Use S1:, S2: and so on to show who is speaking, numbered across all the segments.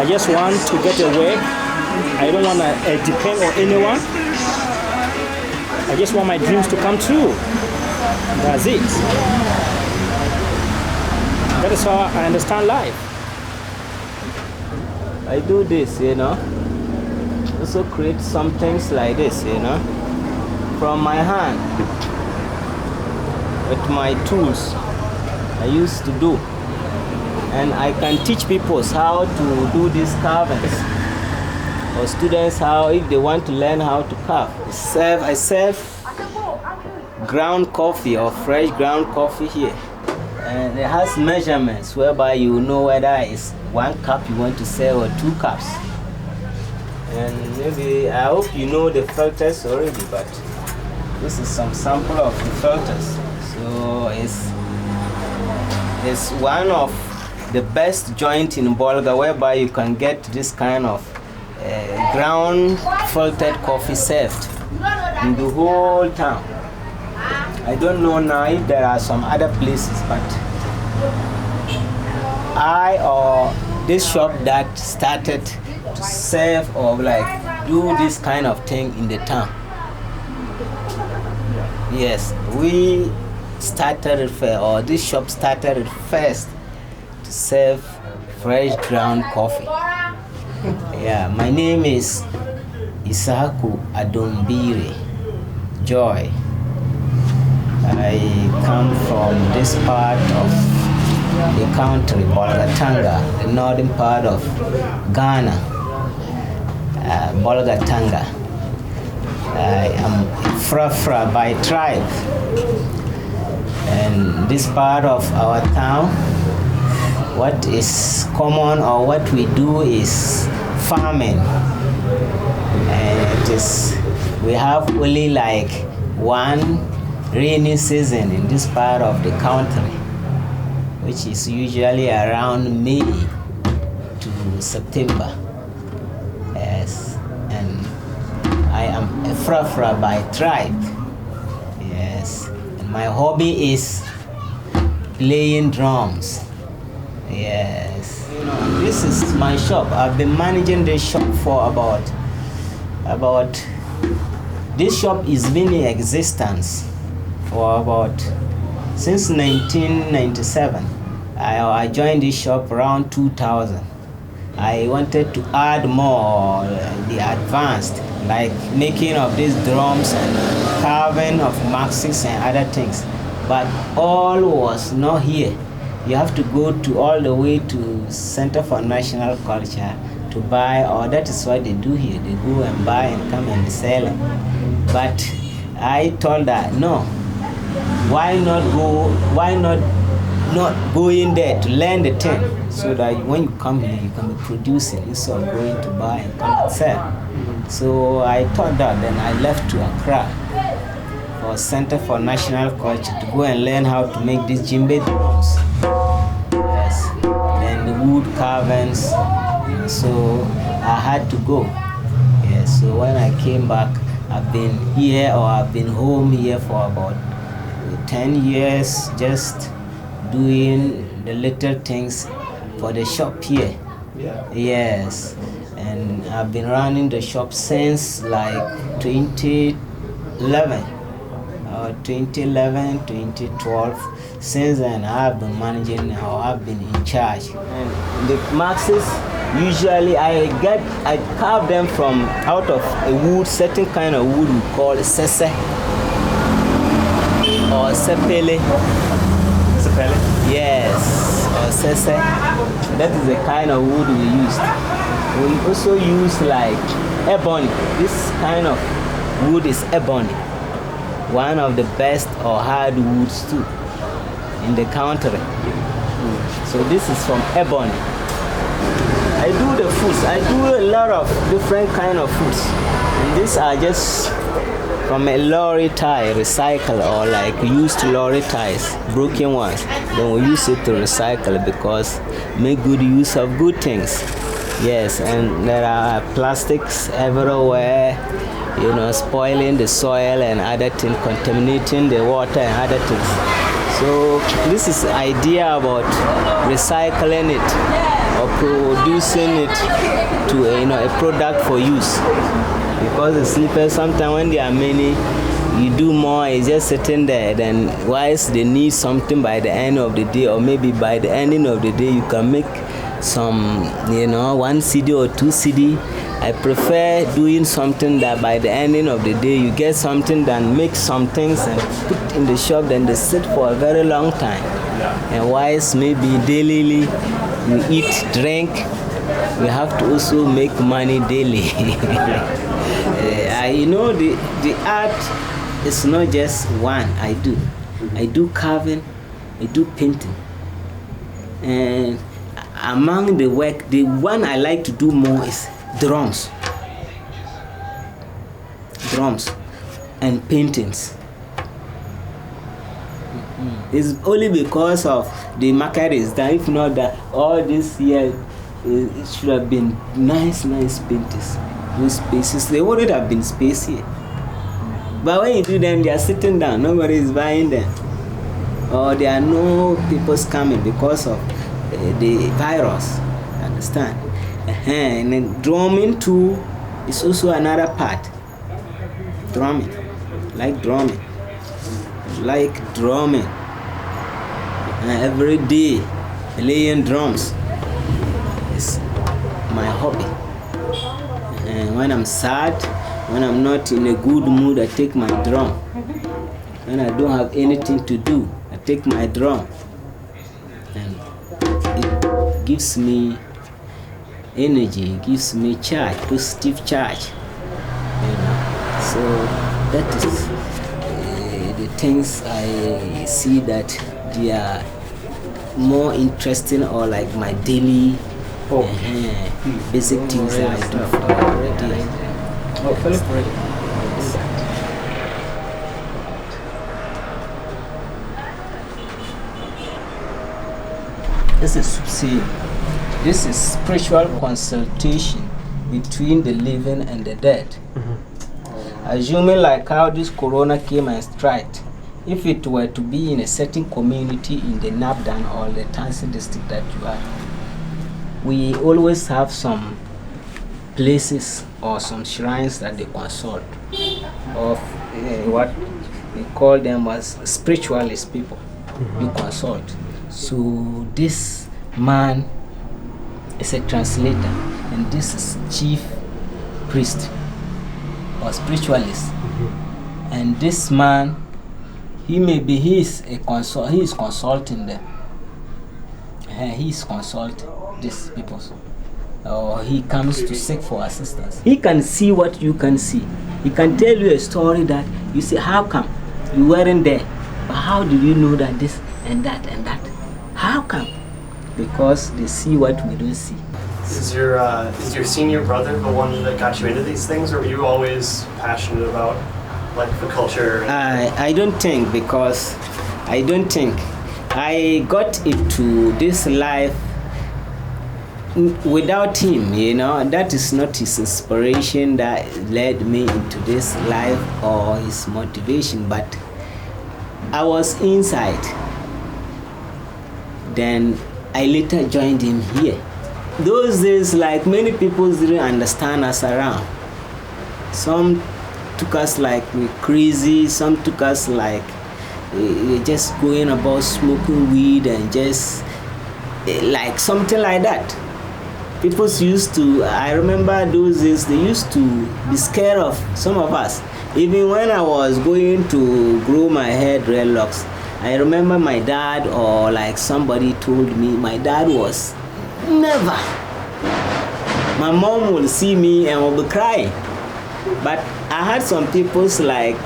S1: I just want to get a work. I don't want to depend on anyone. I just want my dreams to come true. That's it. That is how I understand life. I do this, also create some things like this, from my hand, with my tools I used to do. And I can teach people how to do these carvings, or students how, if they want to learn how to carve. I serve ground coffee or fresh ground coffee here, and it has measurements whereby you know whether it's 1 cup you want to sell or 2 cups. And maybe, I hope you know the filters already, but this is some sample of the filters. So it's one of the best joint in Bolga whereby you can get this kind of ground filtered coffee served in the whole town. I don't know now if there are some other places, but this shop that started to serve or like do this kind of thing in the town. Yes, we started it or this shop started it first to serve fresh ground coffee. Yeah, my name is Isaku Adombire Joy. I come from this part of the country, Bolgatanga, the northern part of Ghana, Bolgatanga. I am Frafra by tribe, and this part of our town, what is common or what we do is farming, and we have only like 1 rainy season in this part of the country, which is usually around May to September. Yes, and I am a Frafra by tribe. Yes, and my hobby is playing drums. Yes, this is my shop. I've been managing this shop for about this shop is been in existence for about since 1997. I joined this shop around 2000. I wanted to add more the advanced, like making of these drums and carving of maxis and other things, but all was not here. You have to go all the way to Center for National Culture to buy, or that is what they do here. They go and buy and come and sell it. But I told her, no, why not go in there to learn the thing, so that when you come here you can be producing instead of going to buy and come and sell. So I thought that, then I left to Accra for Center for National Culture to go and learn how to make these djembe drums. Yes, and the wood carvings. So I had to go. Yes, so when I came back, I've been here, or I've been home here for about 10 years, just doing the little things for the shop here. Yeah. Yes, and I've been running the shop since like 2011, 2012. Since then, I've been managing, or I've been in charge. And the maxis, usually I carve them from out of a wood, certain kind of wood we call sese or sepele. Sepele? Yes, or sese. That is the kind of wood we used. We also use like ebony. This kind of wood is ebony, one of the best or hard woods too in the country. So this is from ebony. I do the foods. I do a lot of different kind of foods. And these are just from a lorry tie, recycle, or like used lorry ties, broken ones. Then we use it to recycle because make good use of good things. Yes, and there are plastics everywhere, spoiling the soil and other things, contaminating the water and other things. So this is idea about recycling it or producing it to a product for use. Because the slippers, sometimes when there are many, you do more, it's just sitting there. Then whilst they need something by the end of the day, or maybe by the ending of the day, you can make some, 1 CD or 2 CD. I prefer doing something that by the ending of the day, you get something than make some things and put in the shop, then they sit for a very long time. And whilst maybe daily you eat, drink, you have to also make money daily. The art is not just one I do. I do carving, I do painting. And among the work, the one I like to do more is drums and paintings. It's only because of the market is down. If not that, all this year it should have been nice paintings. Those spaces, they wouldn't have been space here. But when you do them, they are sitting down. Nobody is buying them, or there are no people coming because of the virus. Understand? And then drumming too is also another part. Drumming, like drumming. Every day, playing drums is my hobby. And when I'm sad, when I'm not in a good mood, I take my drum. When I don't have anything to do, I take my drum. And it gives me energy, it gives me charge, positive charge. So that is the things I see that they are more interesting, or like my daily basic things that I do for already.
S2: Oh, Philip,
S1: This is spiritual consultation between the living and the dead. Assuming like how this corona came and struck, if it were to be in a certain community in the Nabdan or the Tansi district that you are, we always have some places or some shrines that they consult of what we call them as spiritualist people. We consult. So this man is a translator, and this is chief priest or spiritualist. And this man, he is consulting them. He is consulting these people. Or he comes to seek for assistance. He can see what you can see. He can tell you a story that you say, how come you weren't there? But how did you know that this and that and that? How come? Because they see what we don't see.
S2: Is your senior brother the one that got you into these things, or were you always passionate about like the culture?
S1: I don't think, because I don't think I got into this life without him, that is not his inspiration that led me into this life or his motivation, but I was inside. Then I later joined him here. Those days, like many people didn't understand us around. Some took us like we're crazy, some took us like we're just going about smoking weed and just like something like that. People used to, I remember those days, they used to be scared of some of us. Even when I was going to grow my hair dreadlocks, I remember my dad, or like somebody told me, my dad was never. My mom will see me and will be crying. But I had some people like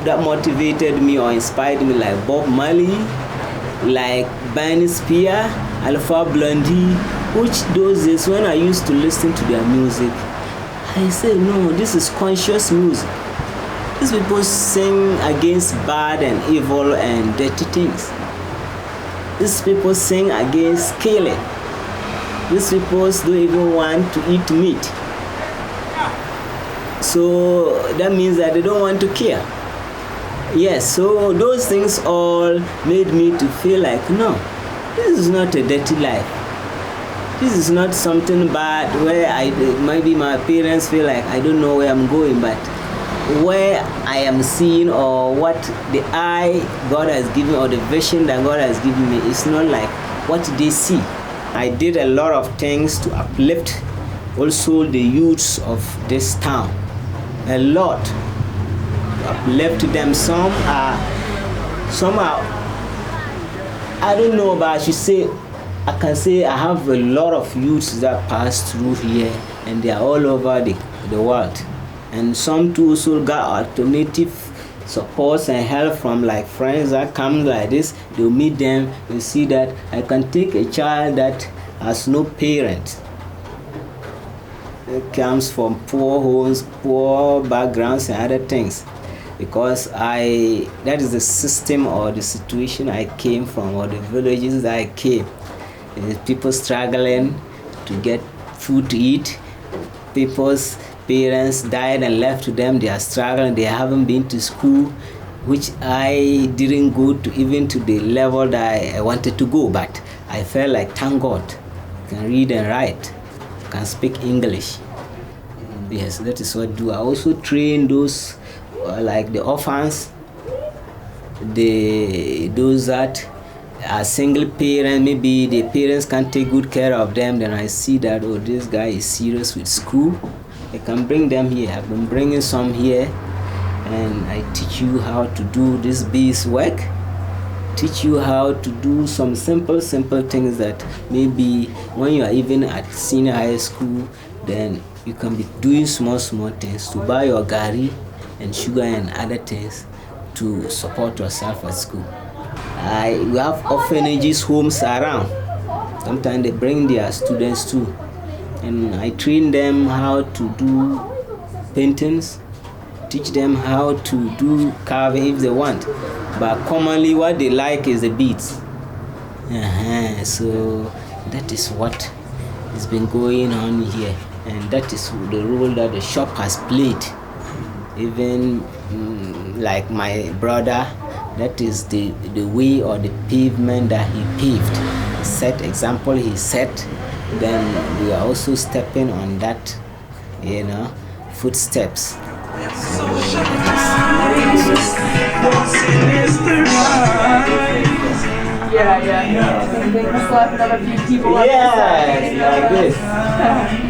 S1: that motivated me or inspired me, like Bob Marley, like Barney Spear, Alpha Blondie, which those days when I used to listen to their music, I said, no, this is conscious music. These people sing against bad and evil and dirty things. These people sing against killing. These people don't even want to eat meat. So that means that they don't want to kill. Yes, so those things all made me to feel like, no, this is not a dirty life. This is not something bad where maybe my parents feel like I don't know where I'm going, but where I am seeing or what the eye God has given or the vision that God has given me is not like what they see. I did a lot of things to uplift also the youths of this town. A lot. To uplift them. Some are, I don't know, but I should say, I can say I have a lot of youths that pass through here and they are all over the world. And some too also got alternative supports and help from like friends that come like this. They'll meet them, you see that I can take a child that has no parent. It comes from poor homes, poor backgrounds and other things. Because that is the system or the situation I came from or the villages that I came. People struggling to get food to eat. People's parents died and left to them. They are struggling. They haven't been to school, which I didn't go to even to the level that I wanted to go. But I felt like, thank God, I can read and write, I can speak English. Yes, that is what I do. I also train those like the orphans, those that are single parents. Maybe the parents can't take good care of them. Then I see that, oh, this guy is serious with school. I can bring them here. I've been bringing some here, and I teach you how to do this bees work. Teach you how to do some simple things that maybe when you are even at senior high school, then you can be doing small things to buy your gari and sugar and other things to support yourself at school. We have orphanages, homes around. Sometimes they bring their students too. And I train them how to do paintings, teach them how to do carving if they want. But commonly what they like is the beads. So that is what has been going on here. And that is the role that the shop has played. Even like my brother, that is the way or the pavement that he paved. Set example he set, then we are also stepping on that, footsteps.
S3: Yeah. They slap another few people up.
S1: Yes, like this.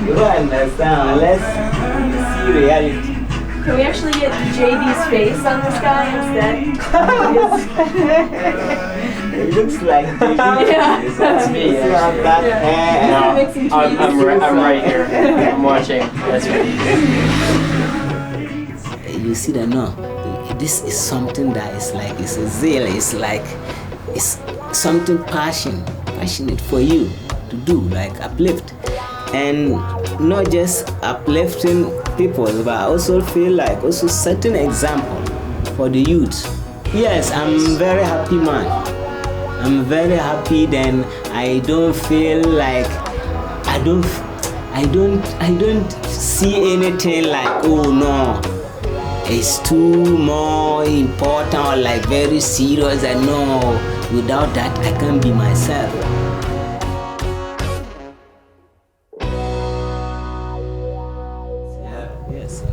S1: You understand, let's see reality.
S3: Can we actually get JB's face on this guy instead?
S1: It looks like JB.
S3: Yeah.
S2: That's me.
S1: You have that hair.
S2: No,
S3: Mixing cheese.
S2: I'm right here. I'm watching. That's me.
S1: You see that no, this is something that is like, it's a zeal, it's something passionate for you to do, like uplift. And not just uplifting people, but I also feel like also setting example for the youth. Yes, I'm very happy man. I'm very happy. Then I don't feel like I don't see anything like, oh no, it's too more important or like very serious, and no, without that I can't be myself. Yes,